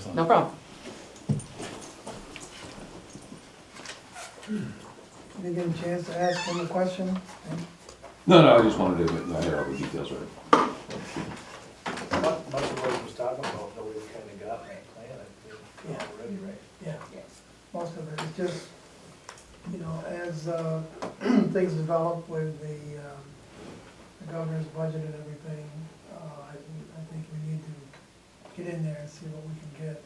Excellent. No problem. Did you get a chance to ask him a question? No, I just wanted to, I had all the details right. Much of what he was talking about, that we've kinda got in that plan, I think, Yeah. already, right? Yeah, Yes. most of it, it's just, you know, as things develop with the governor's budget and everything, I think we need to get in there and see what we can get.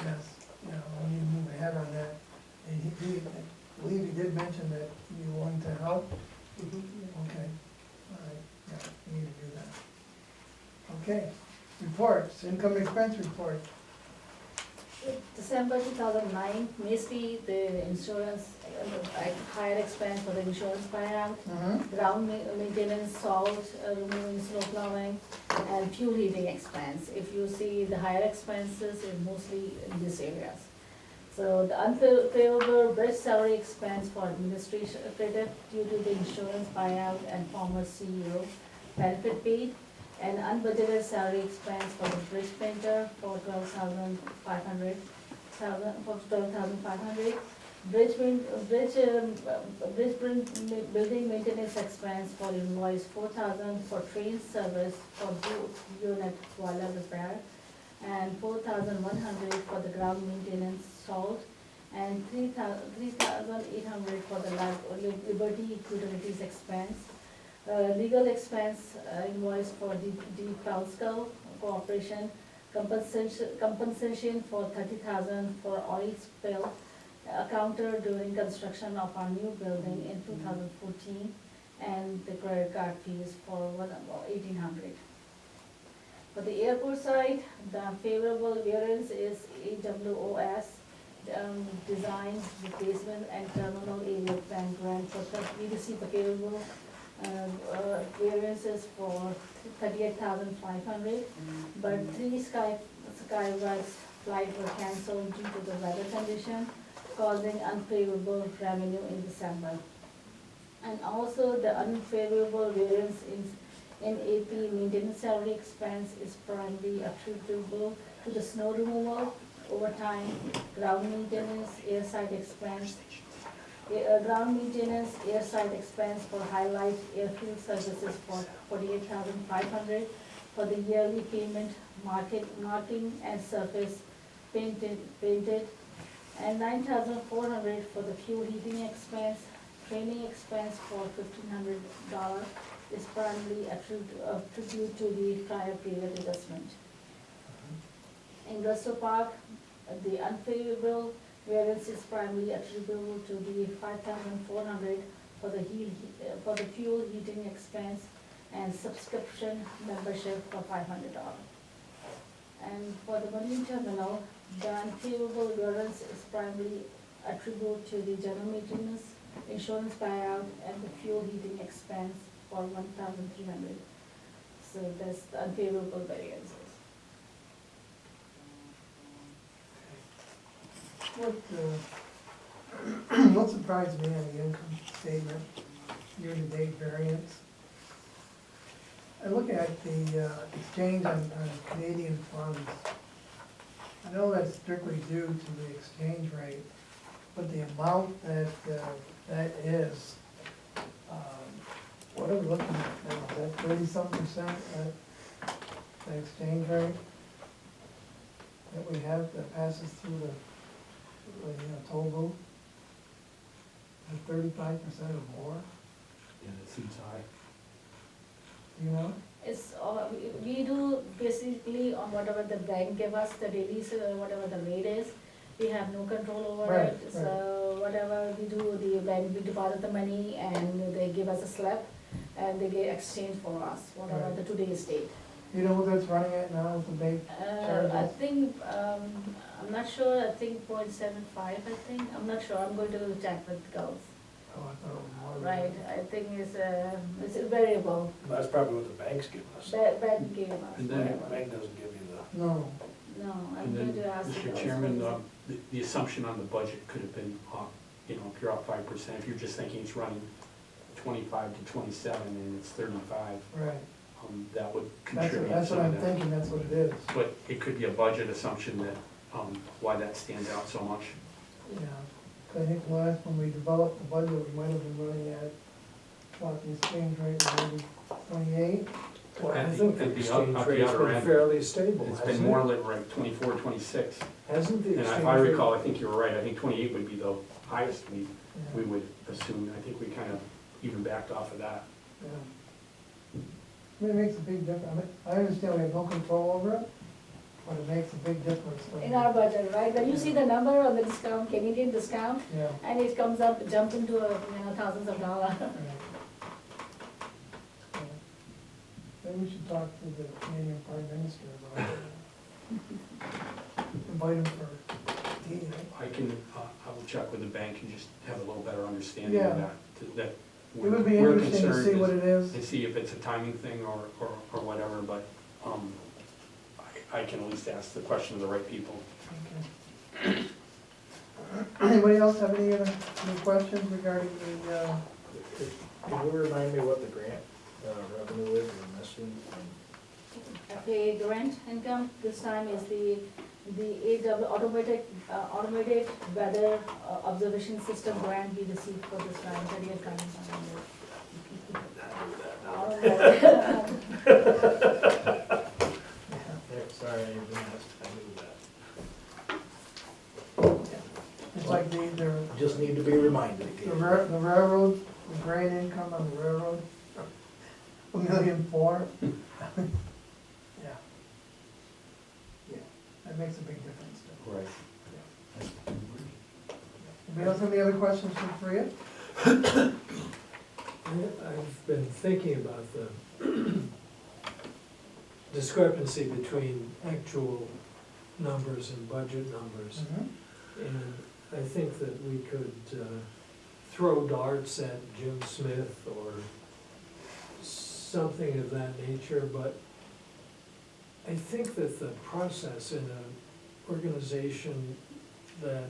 Yes, you know, we need to move ahead on that. And he, I believe he did mention that he'd be willing to help. Okay, all right, yeah, we need to do that. Okay, reports, income and expense report. December 2009, mostly the insurance, higher expense for the insurance buyout, ground maintenance, salt, removing snow plowing, and fuel heating expense. If you see the higher expenses, is mostly in these areas. So the unfavorable bridge salary expense for administrative due to the insurance buyout and former CEO benefit paid, and unbudgeted salary expense for the bridge painter for $12,500. Building maintenance expense for invoice $4,000 for train service for unit boiler repair, and $4,100 for the ground maintenance salt, and $3,800 for the Liberty Utilities expense. Legal expense invoice for the Falsco Corporation, compensation for $30,000 for oil spill, counter during construction of our new building in 2014, and the credit card fees for $1,800. For the airport side, the favorable variance is AWOS, design, replacement, and terminal area plan grant for, we received the favorable variances for $38,500, but 3 Skywise flights were cancelled due to the weather condition, causing unfavorable revenue in December. And also the unfavorable variance in AP maintenance salary expense is primarily attributable to the snow removal, overtime, ground maintenance, airside expense, ground maintenance, airside expense for highlight airfield services for $48,500 for the yearly payment, marking and surface painted, and $9,400 for the fuel heating expense. Training expense for $1,500 is primarily attributed to the prior period adjustment. In Russell Park, the unfavorable variance is primarily attributable to the $5,400 for the fuel heating expense and subscription membership for $500. And for the marine terminal, the unfavorable variance is primarily attributable to the general maintenance, insurance buyout, and the fuel heating expense for $1,300. So that's the unfavorable variances. What surprised me on the income statement, year-to-date variance, I look at the exchange on Canadian funds. I know that's strictly due to the exchange rate, but the amount that is, what are we looking at now? Is that 30-something%, the exchange rate that we have that passes through the toll booth? Is 35% or more, Yeah, that seems high. you know? It's, we do basically on whatever the bank give us, the daily, whatever the rate is, we have no control over Right, it. So whatever we do, the bank, we deposit the money and they give us a slip and they get exchange for us, whatever Right. the today's date. You know what that's running at now with the bank I charges? think, I'm not sure, I think 0.75, I think, I'm not sure, I'm going to check with girls. Oh, I thought it was more. than Right, that. I think it's variable, That's probably what the bank's giving us. bank gave us. And then- The bank doesn't give you the, No, No, I'm And going then, to ask the Mr. girls. Chairman, the assumption on the budget could have been, if you're up 5%, if you're just thinking it's running 25 to 27 and it's 35, right, that would That's contribute what some of I'm that. thinking, that's what it is. But it could be a budget assumption that, why that stands out so much. Yeah, 'cause I think last, when we developed the budget, we might have been running at, what, the exchange rate was maybe 28? Well, I At the- think at the the exchange other rate's been end. fairly stable, It's hasn't been it? more like 24, 26. Hasn't the And exchange if I rate? recall, I think you were right, I think 28 would be the highest we Yeah, would assume. I think we kind of even backed off of that. yeah. I mean, it makes a big difference. I mean, I understand we have no control over it, but it makes a big difference. when In you- our budget, right, when you see the number on the discount, Canadian discount, Yeah. and it comes up, jumps into, thousands of dollars. Right. Yeah. Maybe we should talk to the Canadian Prime Minister about it. Invite him for tea, I can, I will check with the bank and just have a little better understanding Yeah. of that. That It would be we're interesting to concerned see what it is. and see if it's a timing thing or whatever, but I can at least ask the question of the right people. Okay. Anybody else have any questions regarding the, Can you remind me what the grant revenue is we're missing? FAA grant income, this time is the AW automated weather observation system grant we received for this time, 30th time. Yeah, sorry, I didn't ask, I knew that. it's like the Just need to be reminded the again. the railroad, the grant income on the railroad, $1.4 million. Yeah. Yeah, that makes a big difference. Right. Anybody else have any other questions for Maria? I've been thinking about the discrepancy between actual numbers and budget numbers. And I think that we could throw darts at Jim Smith or something of that nature, but I think that the process in an organization that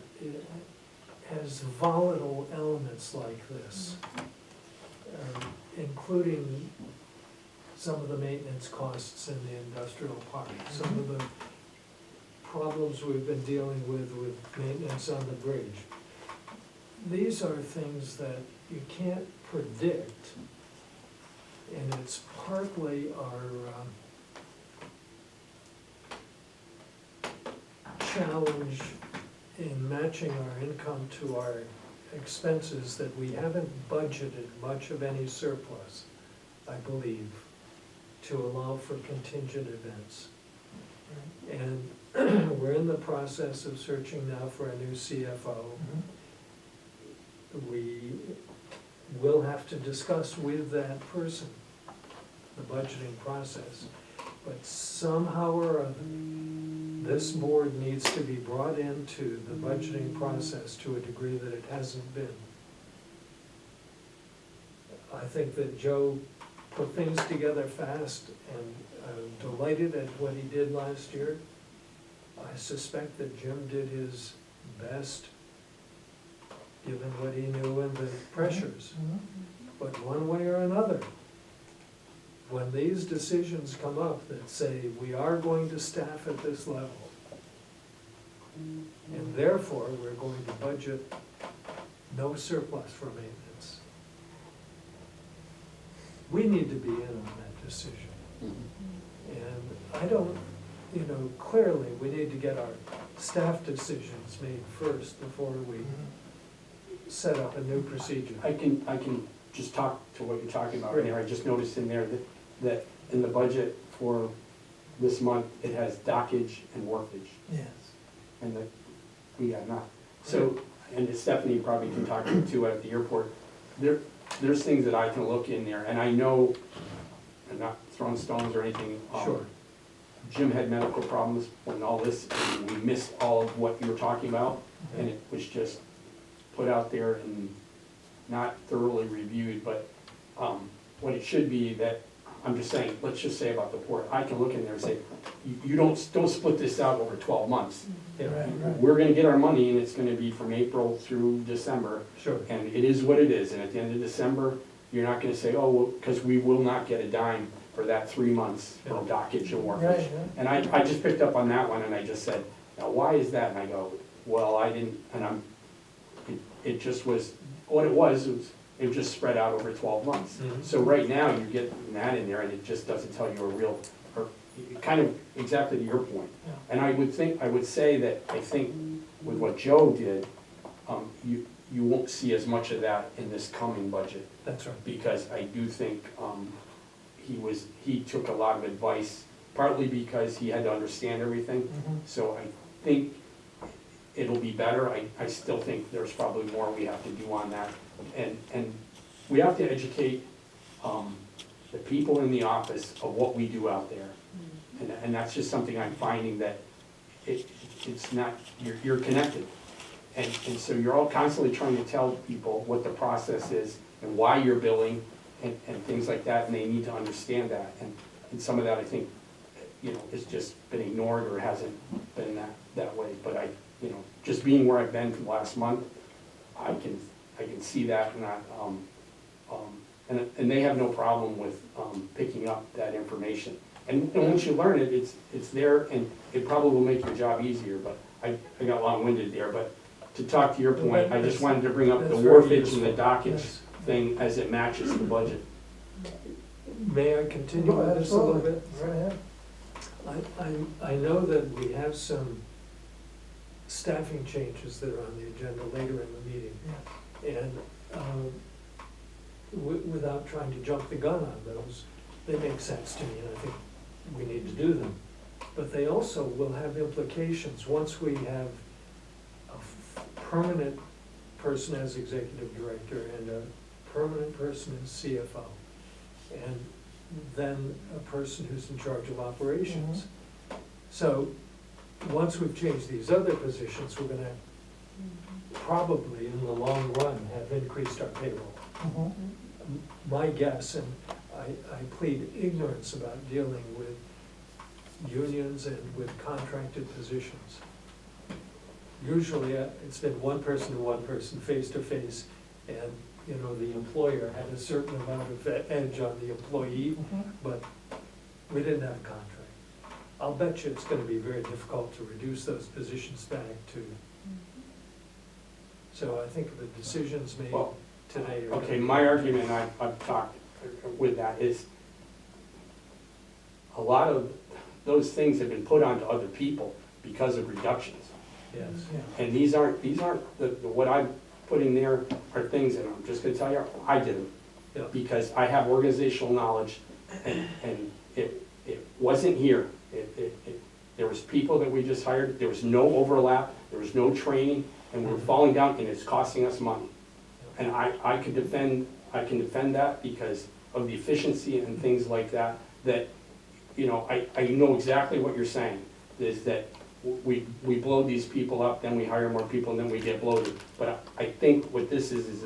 has volatile elements like this, including some of the maintenance costs in the industrial park, some of the problems we've been dealing with maintenance on the bridge. These are things that you can't predict, and it's partly our challenge in matching our income to our expenses, that we haven't budgeted much of any surplus, I believe, to allow for contingent events. And we're in the process of searching now for a new CFO. We will have to discuss with that person the budgeting process. But somehow or other, this board needs to be brought into the budgeting process to a degree that it hasn't been. I think that Joe put things together fast, and I'm delighted at what he did last year. I suspect that Jim did his best, given what he knew and the pressures. But one way or another, when these decisions come up that say, we are going to staff at this level, and therefore we're going to budget no surplus for maintenance, we need to be in on that decision. And I don't, clearly, we need to get our staff decisions made first before we set up a new procedure. I can just talk to what you're talking about in there. I just noticed in there that in the budget for this month, it has dockage and wharfage, Yes. and that we got not. So, and Stephanie probably can talk to at the airport. There's things that I can look in there, and I know, I'm not throwing stones or anything. Sure. Jim had medical problems when all this, and we missed all of what you were talking about, and it was just put out there and not thoroughly reviewed, but what it should be that, I'm just saying, let's just say about the port, I can look in there and say, you don't split this out over 12 months. Right, right. We're gonna get our money, and it's gonna be from April through December, Sure. and it is what it is, and at the end of December, you're not gonna say, oh, well, because we will not get a dime for that 3 months for dockage and Right, wharfage. yeah. And I just picked up on that one and I just said, now why is that? And I go, well, I didn't, and it just was, what it was just spread out over 12 months. Mhm. So right now, you're getting that in there and it just doesn't tell you a real, or kind of exactly to your point. Yeah. And I would say that, I think with what Joe did, you won't see as much of that in this coming budget. That's right. Because I do think, he took a lot of advice, partly because he had to understand everything. Mhm. So I think it'll be better. I still think there's probably more we have to do on that. And we have to educate, the people in the office of what we do out there. And that's just something I'm finding that it's not, you're connected. And so you're all constantly trying to tell people what the process is and why you're billing and things like that, and they need to understand that. And some of that, I think, has just been ignored or hasn't been that way. But just being where I've been for the last month, I can see that, and they have no problem with picking up that information. And once you learn it, it's there, and it probably will make your job easier, but I got long-winded there. But to talk to your point, I just wanted to bring up the That's very wharfage and the useful. dockage Yes. thing as it matches the budget. May I continue Oh, with this a little absolutely. bit? Right ahead. I know that we have some staffing changes that are on the agenda later in the meeting. Yeah. And without trying to jump the gun on those, they make sense to me, and I think we need to do them. But they also will have implications once we have a permanent person as executive director and a permanent person as CFO. And then a person who's in charge of operations. So, once we've changed these other positions, we're gonna probably, in the long run, have increased our payroll. Mhm. My guess, and I plead ignorance about dealing with unions and with contracted positions. Usually, it's been one person to one person, face to face, and, the employer had a certain amount of edge on the employee, Mhm. but we didn't have a contract. I'll bet you it's gonna be very difficult to reduce those positions back to. So I think the decisions made Well, today are. Okay, my argument, I've talked with that, is a lot of those things have been put onto other people because of reductions. Yes. Yeah. And these aren't, what I'm putting there are things, and I'm just gonna tell you, I did them. Yeah. Because I have organizational knowledge, and it wasn't here. There was people that we just hired, there was no overlap, there was no training, and we were falling down, and it's costing us money. And I can defend that because of the efficiency and things like that, I know exactly what you're saying, is that we blow these people up, then we hire more people, and then we get bloated. But I think what this is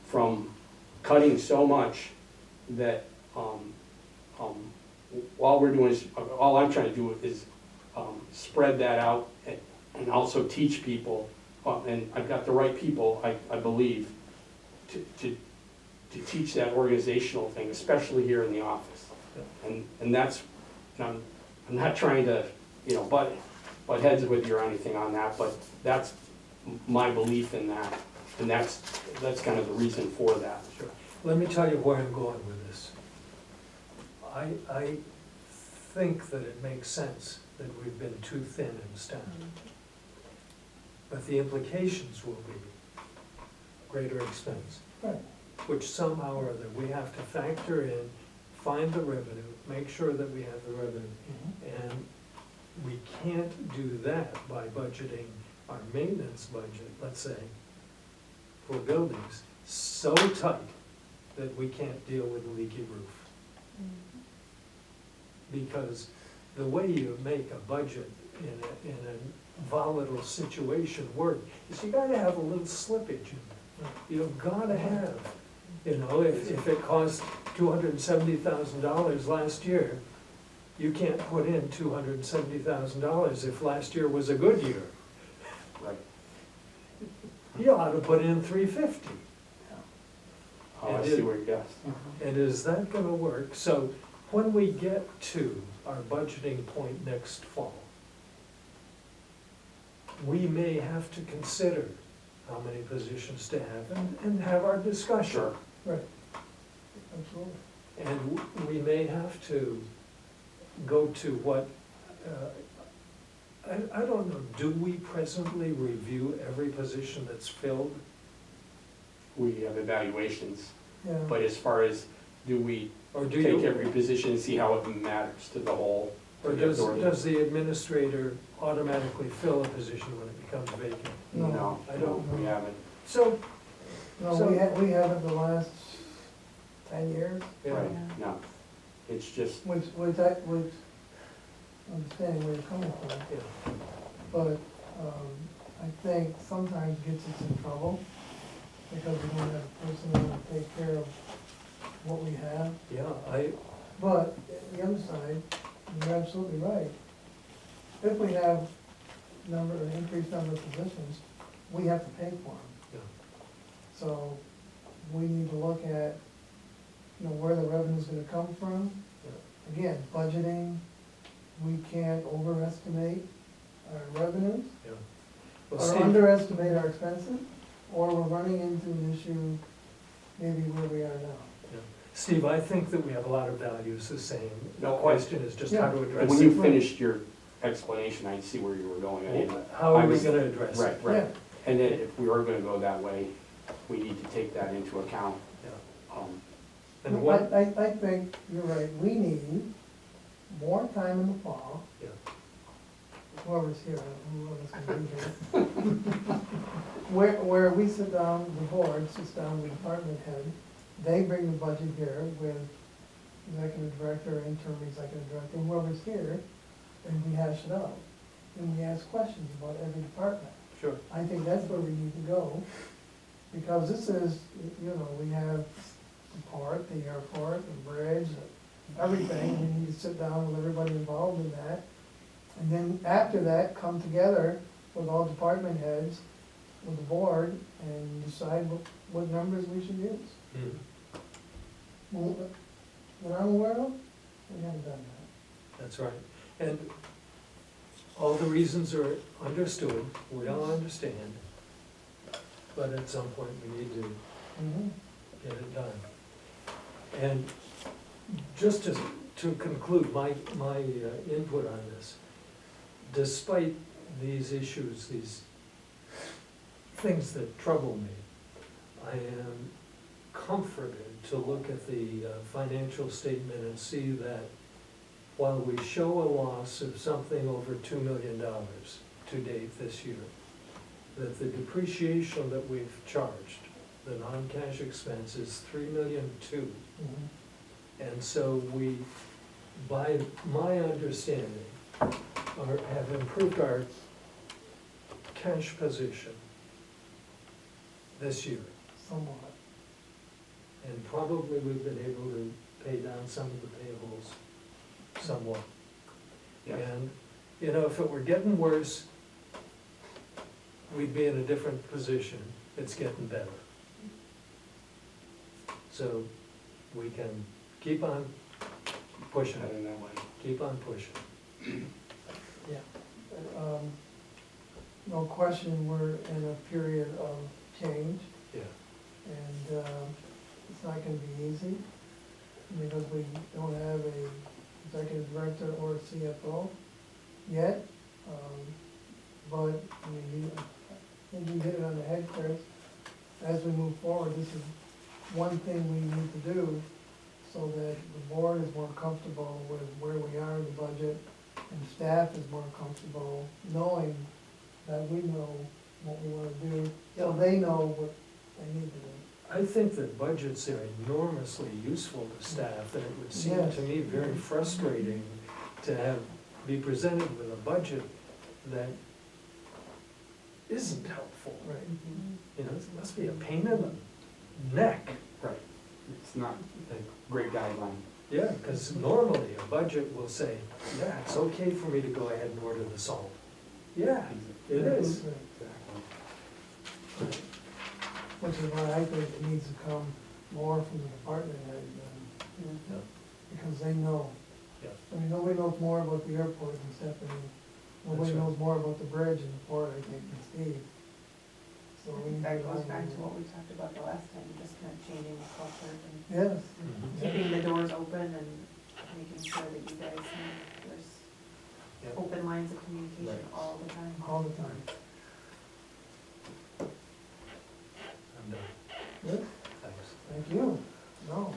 from cutting so much that, all I'm trying to do is spread that out and also teach people, and I've got the right people, I believe, to teach that organizational thing, especially here in the office. And that's, I'm not trying to, butt heads with you or anything on that, but that's my belief in that, and that's kind of the reason for that. Sure. Let me tell you where I'm going with this. I think that it makes sense that we've been too thin in staff. But the implications will be greater expense, Right. which somehow or other we have to factor in, find the revenue, make sure that we have the revenue. Mhm. And we can't do that by budgeting our maintenance budget, let's say, for buildings, so tight that we can't deal with a leaky roof. Because the way you make a budget in a volatile situation work is you gotta have a little slippage in there. You've gotta have, if it cost $270,000 last year, you can't put in $270,000 if last year was a good year. Right. You ought to put in $350,000. Oh, I see where, yes. And is that gonna work? So when we get to our budgeting point next fall, we may have to consider how many positions to have and have our discussion. Sure. Right. Absolutely. And we may have to go to what, I don't know, do we presently review every position that's filled? We have evaluations, Yeah. but as far as, do we Or do take you, every position and see how it matters to the whole? or to the does authority? the administrator automatically fill a position when it becomes vacant? No, I don't we know. haven't. So, No, So- we haven't the last 10 years, yeah, Right, no. It's just, which understanding where you're coming from. yeah, But, I think sometimes gets us in trouble because we don't have a person to take care of what we have. yeah, But the other side, you're absolutely right. If we have an increased number of positions, we have to pay for them. yeah, So we need to look at, where the revenue's gonna come from. yeah, Again, budgeting, we can't overestimate our revenues yeah. Well, or Steve, underestimate our expenses, or we're running into an issue maybe where we are now. yeah. Steve, I think that we have a lot of values the same. The No, question is just how to Yeah. address when you it. finished your explanation, I see where you were going. How I are we was- gonna address it? Right, right. And then if we are gonna go that way, we need to take that into account. Yeah. Um, And what, I think you're right, we need more time in the fall, yeah, whoever's here, whoever's gonna be here. Where we sit down, the board sits down with department head, they bring the budget here with executive director, interim executive director, whoever's here, and we hash it out. And we ask questions about every department. sure, I think that's where we need to go, because this is, we have the port, the airport, the bridge, everything, we need to sit down with everybody involved in that. And then after that, come together with all department heads, with the board, and decide what numbers we should use. Mhm. Well, what I'm aware of, we haven't done that. That's right. And all the reasons are understood, we all understand, but at some point we need to Mhm. get it done. And just to conclude my input on this, despite these issues, these things that trouble me, I am comforted to look at the financial statement and see that while we show a loss of something over $2 million to date this year, that the depreciation that we've charged, the non-cash expense, is $3.2 million. Mhm. And so we, by my understanding, have improved our cash position this year. Somewhat. And probably we've been able to pay down some of the payables somewhat. Yeah. And, if it were getting worse, we'd be in a different position. It's getting better. So we can keep on pushing heading it, that way. keep on pushing. Yeah. No question, we're in a period of change, Yeah, and it's not gonna be easy, because we don't have a executive director or a CFO yet. But, I think you hit it on the head, Chris. As we move forward, this is one thing we need to do so that the board is more comfortable with where we are in the budget, and staff is more comfortable knowing that we know what we wanna do, so they know what they need to do. I think that budgets are enormously useful to staff, and it would seem Yes. to me very frustrating to be presented with a budget that isn't helpful. Right. It must be a pain in the neck. Right. It's not a great guideline. Yeah, because normally a budget will say, yeah, it's okay for me to go ahead and order the salt. Yeah, it is. Right. Exactly. Which is why I think it needs to come more from the department head than, Yeah. because they know. Yeah. I mean, nobody knows more about the airport than Stephanie. Nobody That's right. knows more about the bridge and the port, I think, than Steve. So we need to. That goes back to what we talked about the last time, just kind of changing the culture and Yes, Mhm. keeping the doors open and making sure that you guys know there's Yep. open lines of communication Right. all the time. all the time. I'm done, Good, thanks. thank you. No,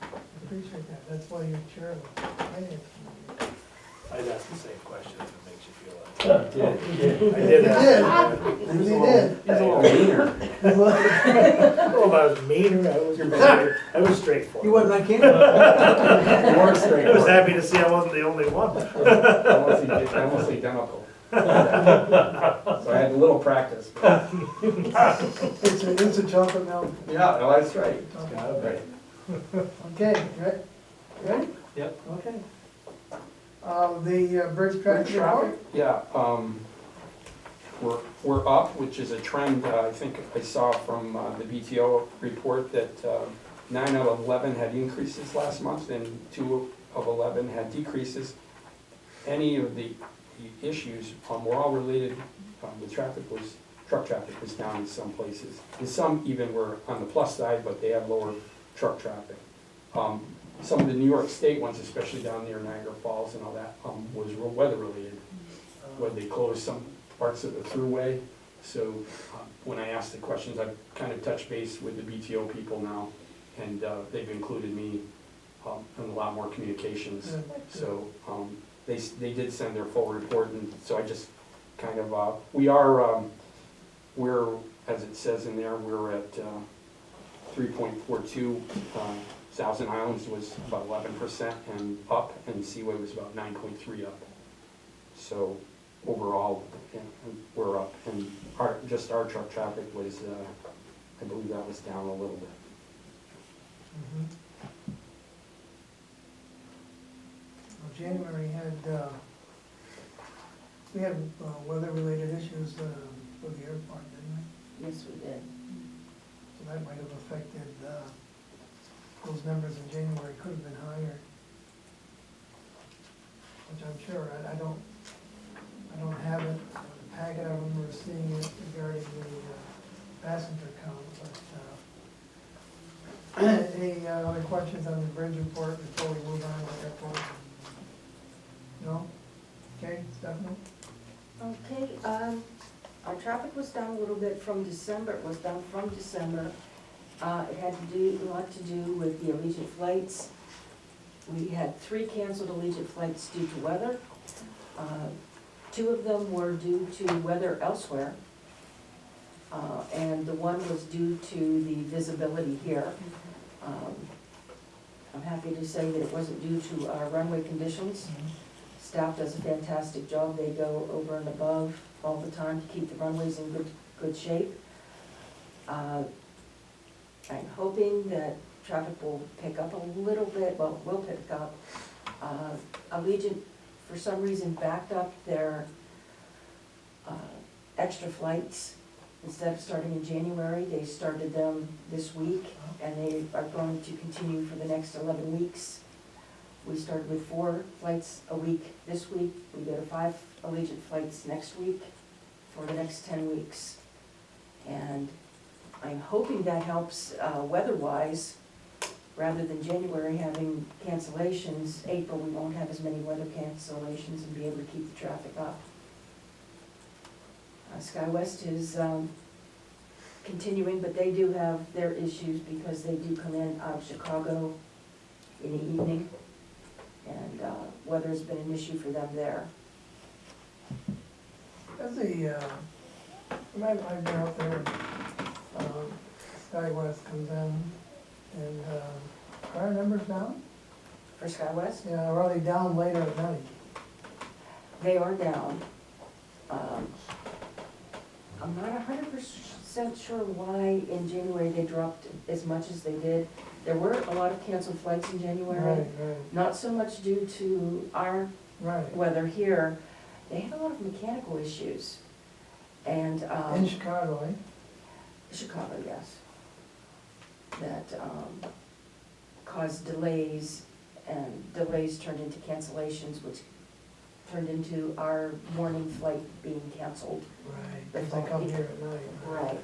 I appreciate that. That's why you're chair of the finance committee. I'd ask the same question if it makes you feel like. Yeah, I You did. did. He's a You little- did. He's a little meaner. Oh, I was meaner, I was straightforward. You wasn't on camera. You weren't straight. I was happy to see I wasn't the only one. Almost identical. So I had a little practice. It's a chocolate milk. Yeah, well, that's right. Gotta be. Okay, ready? Yep. Okay. The bridge traffic report? Yeah, we're up, which is a trend, I think I saw from the BTO report that 9 out of 11 had increases last month and 2 of 11 had decreases. Any of the issues were all related, truck traffic was down in some places. And some even were on the plus side, but they had lower truck traffic. Some of the New York State ones, especially down near Niagara Falls and all that, was weather related. When they closed some parts of the thruway. So when I asked the questions, I've kind of touched base with the BTO people now, and they've included me in a lot more communications. Good. So they did send their full report, and so I just kind of, we're, as it says in there, we're at 3.42. Thousand Islands was about 11% and up, and Seaway was about 9.3 up. So overall, yeah, we're up, and our truck traffic was, I believe that was down a little bit. Mhm. Well, January had, we had weather-related issues with the airport, didn't we? Yes, we did. So that might have affected, those numbers in January could have been higher. Which I'm sure, I don't have it, the packet, I remember seeing it regarding the passenger count, but, any other questions on the bridge report before we move on to airport? No? Okay, Stephanie? Okay, our traffic was down a little bit from December, it was down from December. It had a lot to do with the Allegiant flights. We had 3 canceled Allegiant flights due to weather. 2 of them were due to weather elsewhere. And the one was due to the visibility here. I'm happy to say that it wasn't due to our runway conditions. Staff does a fantastic job. They go over and above all the time to keep the runways in good shape. I'm hoping that traffic will pick up a little bit, well, will pick up. Allegiant, for some reason, backed up their extra flights. Instead of starting in January, they started them this week, and they are going to continue for the next 11 weeks. We started with 4 flights a week this week. We go to 5 Allegiant flights next week for the next 10 weeks. And I'm hoping that helps weather-wise, rather than January having cancellations. April, we won't have as many weather cancellations and be able to keep the traffic up. SkyWest is continuing, but they do have their issues because they do come in out of Chicago in the evening, and weather's been an issue for them there. As I've been out there, SkyWest comes in, and are our numbers down? For SkyWest, Yeah, or are they down later at night? they are down. I'm not 100% sure why in January they dropped as much as they did. There were a lot of canceled flights in January, Right, not so much due to our right. weather here. They had a lot of mechanical issues. And, In Chicago, eh? Chicago, yes. That caused delays and delays turned into cancellations, which turned into our morning flight being canceled. Right, because they come here at night. Right.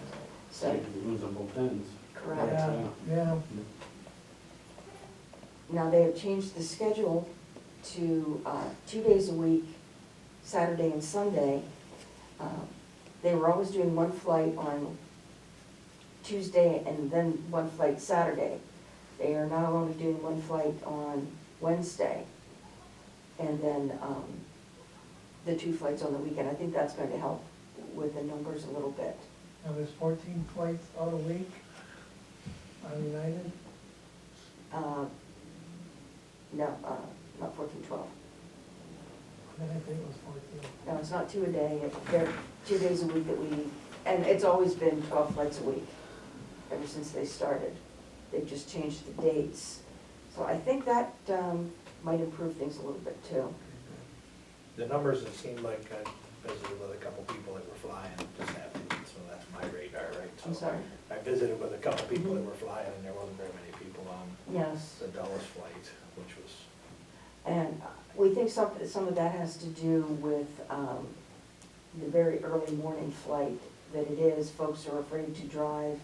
So So, you lose on both ends. correct. Yeah, yeah, Now, they have changed the schedule to 2 days a week, Saturday and Sunday. They were always doing one flight on Tuesday and then one flight Saturday. They are now only doing one flight on Wednesday, and then the 2 flights on the weekend. I think that's going to help with the numbers a little bit. now there's 14 flights out a week on United. No, not 14, 12. I think it was 14. No, it's not 2 a day. They're 2 days a week that we, and it's always been 12 flights a week ever since they started. They've just changed the dates. So I think that might improve things a little bit too. The numbers, it seemed like I visited with a couple people that were flying, just happened, so that's my radar, right? I'm So sorry? I visited with a couple people that were flying, and there wasn't very many people on Yes. the Dulles flight, which was, And we think some of that has to do with the very early morning flight that it is. Folks are afraid to drive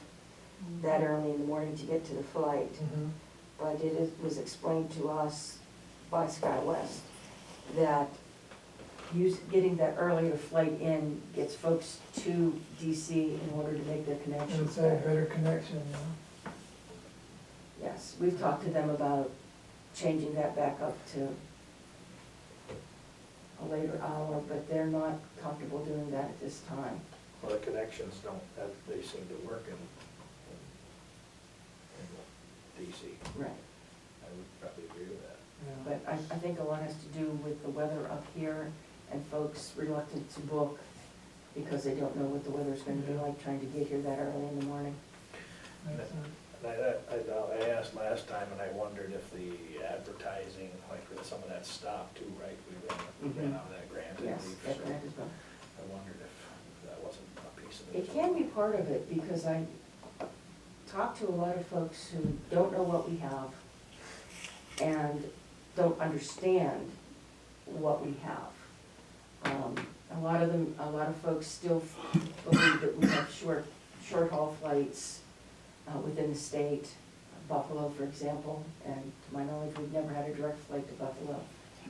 that early in the morning to get to the flight. Mhm. But was explained to us by SkyWest that getting that earlier flight in gets folks to DC in order to make their And connections it's a better. better connection, yeah. Yes, we've talked to them about changing that back up to a later hour, but they're not comfortable doing that at this time. well, the connections don't, they seem to work in DC. Right. I would probably agree with that. But I think a lot has to do with the weather up here and folks reluctant to book because they don't know what the weather's gonna be like trying to get here that early in the morning. Makes sense. And I asked last time, and I wondered if the advertising, like some of that stopped too, right? We ran out of that grant, I Yes, believe, that so grant as well. I wondered if that wasn't a piece of it. It can be part of it because I talk to a lot of folks who don't know what we have and don't understand what we have. A lot of folks still believe that we have short haul flights within the state, Buffalo, for example, and to my knowledge, we've never had a direct flight to Buffalo.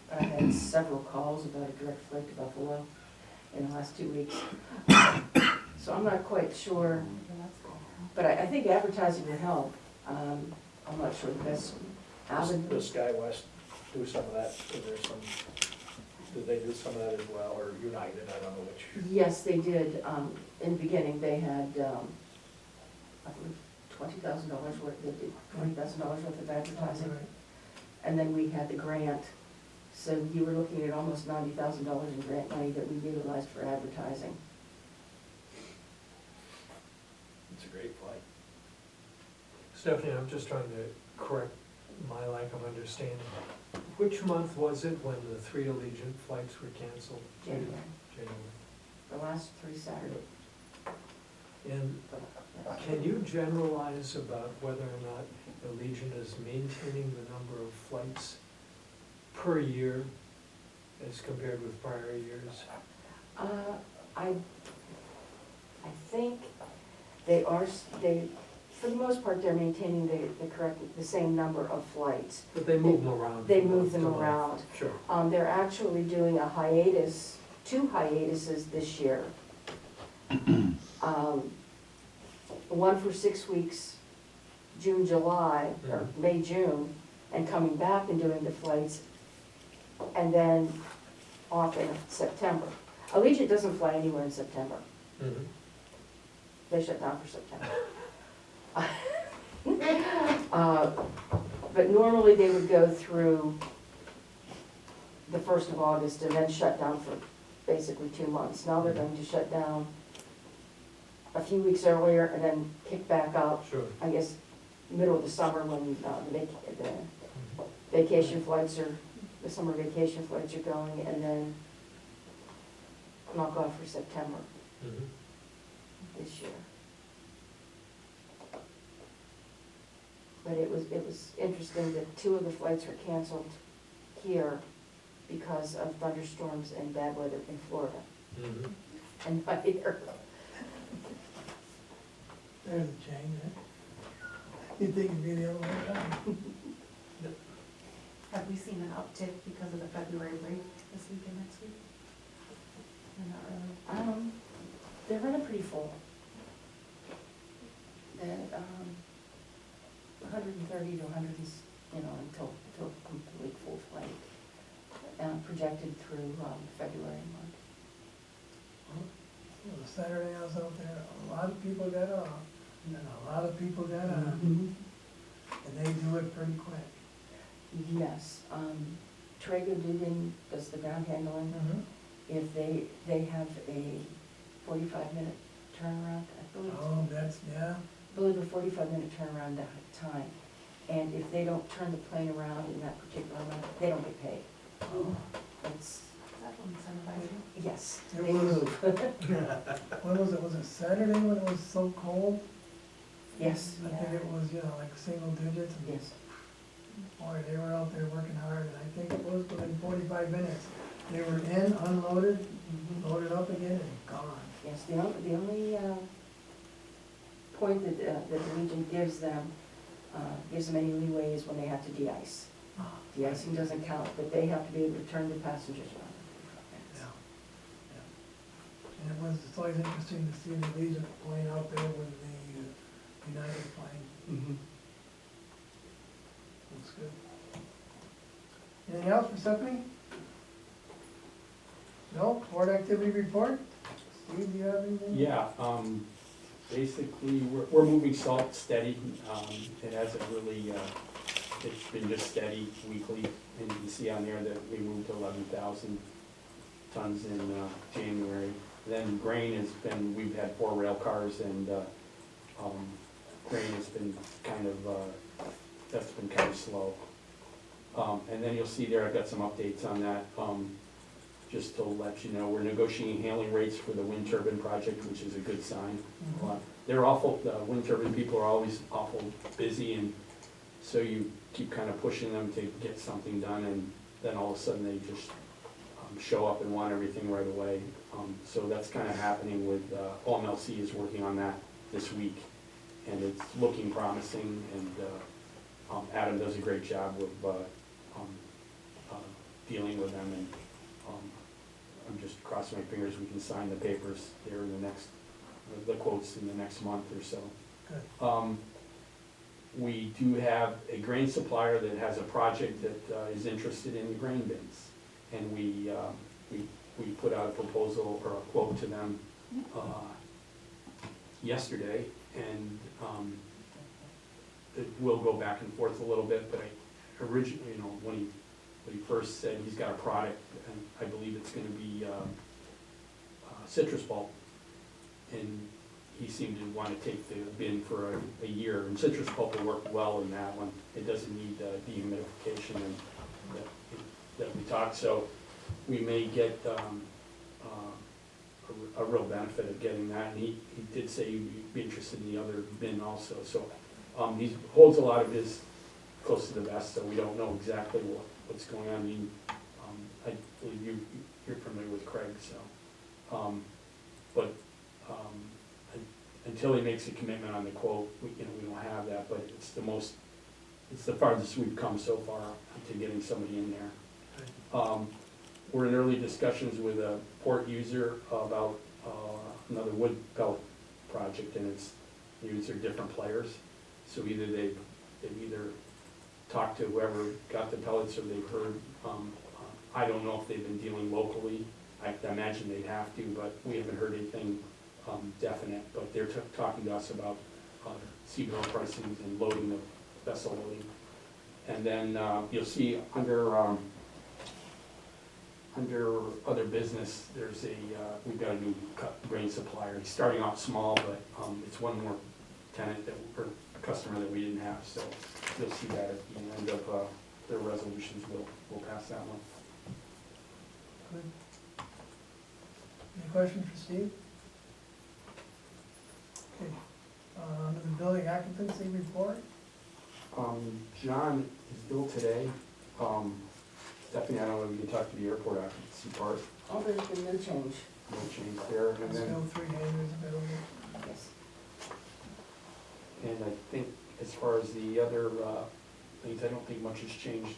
But I've had several calls about a direct flight to Buffalo in the last 2 weeks. So I'm not quite sure, but I think advertising will help. I'm not sure the best avenue. Does SkyWest do some of that? Is there some, did they do some of that as well, or United, I don't know which? Yes, they did. In the beginning, they had, I believe, $20,000 worth, they did $20,000 worth of advertising. Right. And then we had the grant, so you were looking at almost $90,000 in grant money that we utilized for advertising. It's a great flight. Stephanie, I'm just trying to correct my lack of understanding. Which month was it when the 3 Allegiant flights were canceled? January, January. the last 3 Saturdays. And can you generalize about whether or not Allegiant is maintaining the number of flights per year as compared with prior years? I think they are, for the most part, they're maintaining the same number of flights. But they move them around. They from move month them to month. around. Sure. They're actually doing a hiatus, 2 hiatuses this year. One for 6 weeks, June, July, or Mhm. May, June, and coming back and doing the flights, and then off in September. Allegiant doesn't fly anywhere in September. Mhm. They shut down for September. But normally they would go through the 1st of August and then shut down for basically 2 months. Now they're going to shut down a few weeks earlier and then kick back up, Sure. I guess, middle of the summer when the vacation flights are, the summer vacation flights are going, and then knock off for September Mhm. this year. But it was interesting that 2 of the flights were canceled here because of thunderstorms and bad weather in Florida. Mhm. And not here. There's a change, eh? You'd think it'd be the other way around. Have we seen an uptick because of the February break this week and next week? Or not really? They're running pretty full. That, 130 to 100 is, until complete full flight, projected through, February and March. Well, the Saturday I was out there, a lot of people got off, and then a lot of people got on, and they do it pretty quick. Yes, Traeger does the ground handling. If they have a 45-minute turnaround, I believe. Oh, that's, yeah, I believe a 45-minute turnaround time. And if they don't turn the plane around in that particular amount, they don't get paid. It's, Is that incentivizing? yes, It they was- move. when was it Saturday when it was so cold? Yes, I think it was, like single digits, and yes. boy, they were out there working hard, and I think it was within 45 minutes. They were in, unloaded, loaded up again, and gone. Yes, the only point that the Legion gives them any leeway is when they have to de-ice. De-icing doesn't count, but they have to be able to turn the passengers around. Yeah. And it's always interesting to see the Legion plane out there with the United plane. Looks good. Anything else for Stephanie? No? Board activity report? Steve, do you have anything? Yeah, basically, we're moving salt steady. It hasn't really, it's been just steady weekly. And you can see on there that we moved 11,000 tons in January. Then grain has been, we've had 4 rail cars, and grain has been kind of, that's been kind of slow. And then you'll see there, I've got some updates on that. Just to let you know, we're negotiating handling rates for the wind turbine project, which is a good sign. They're awful, the wind turbine people are always awful busy, and so you keep kind of pushing them to get something done, and then all of a sudden they just show up and want everything right away. So that's kind of happening with, OMLC is working on that this week, and it's looking promising, and Adam does a great job with dealing with them, and I'm just crossing my fingers we can sign the papers there in the next, the quotes in the next month or so. Good. We do have a grain supplier that has a project that is interested in the grain bins. And we put out a proposal or a quote to them yesterday, and it will go back and forth a little bit, but I originally, when he first said he's got a product, and I believe it's gonna be citrus pulp, and he seemed to wanna take the bin for a year, and citrus pulp will work well in that one. It doesn't need dehumidification, and that we talked, so we may get a real benefit of getting that, and he did say he'd be interested in the other bin also, so he holds a lot of his close to the vest, so we don't know exactly what's going on. I mean, I believe you're familiar with Craig, so, but until he makes a commitment on the quote, we don't have that, but it's the farthest we've come so far to getting somebody in there. We're in early discussions with a port user about another wood pellet project, and these are different players. So either they've talked to whoever got the pellets, or they've heard, I don't know if they've been dealing locally. I imagine they'd have to, but we haven't heard anything definite. But they're talking to us about seaborne pricing and loading of vessel loading. And then you'll see under other business, there's we've got a new grain supplier. He's starting off small, but it's one more tenant or a customer that we didn't have. So you'll see that at the end of their resolutions. We'll pass that one. Good. Any questions for Steve? Okay. Under the building occupancy report? John is billed today. Stephanie, I don't know if you can talk to the airport occupancy part, Oh, there's been no change, no change there, and Still then, 3 hangars available. yes. and I think as far as the other, things, I don't think much has changed,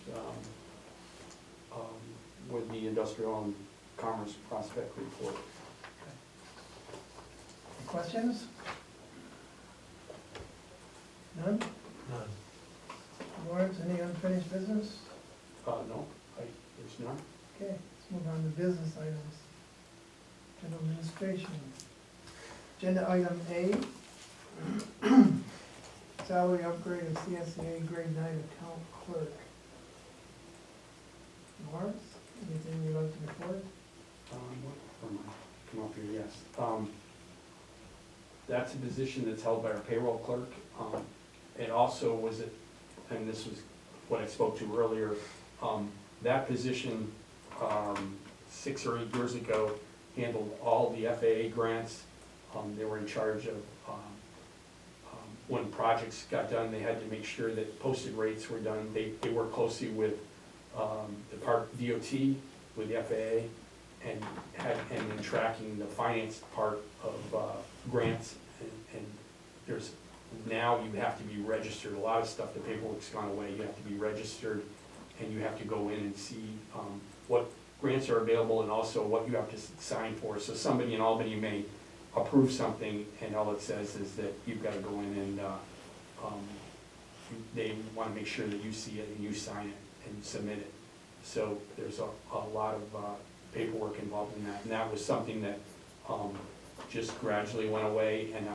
with the industrial and commerce prospect report. Questions? None? None. Warrants, any unfinished business? No, there's none. Okay, let's move on to business items. General administration. Agenda item A, salary upgrade of CSEA grade 9 account clerk. Morris, anything you'd like to report? Come up here, yes. That's a position that's held by our payroll clerk. It also was, and this was what I spoke to earlier, that position, 6 or 8 years ago, handled all the FAA grants. They were in charge of, when projects got done, they had to make sure that posted rates were done. They worked closely with the part DOT, with the FAA, and in tracking the finance part of grants. And there's, now you have to be registered. A lot of stuff, the paperwork's gone away. You have to be registered, and you have to go in and see what grants are available and also what you have to sign for. So somebody in Albany may approve something, and all it says is that you've got to go in and they want to make sure that you see it and you sign it and submit it. So there's a lot of paperwork involved in that, and that was something that just gradually went away, and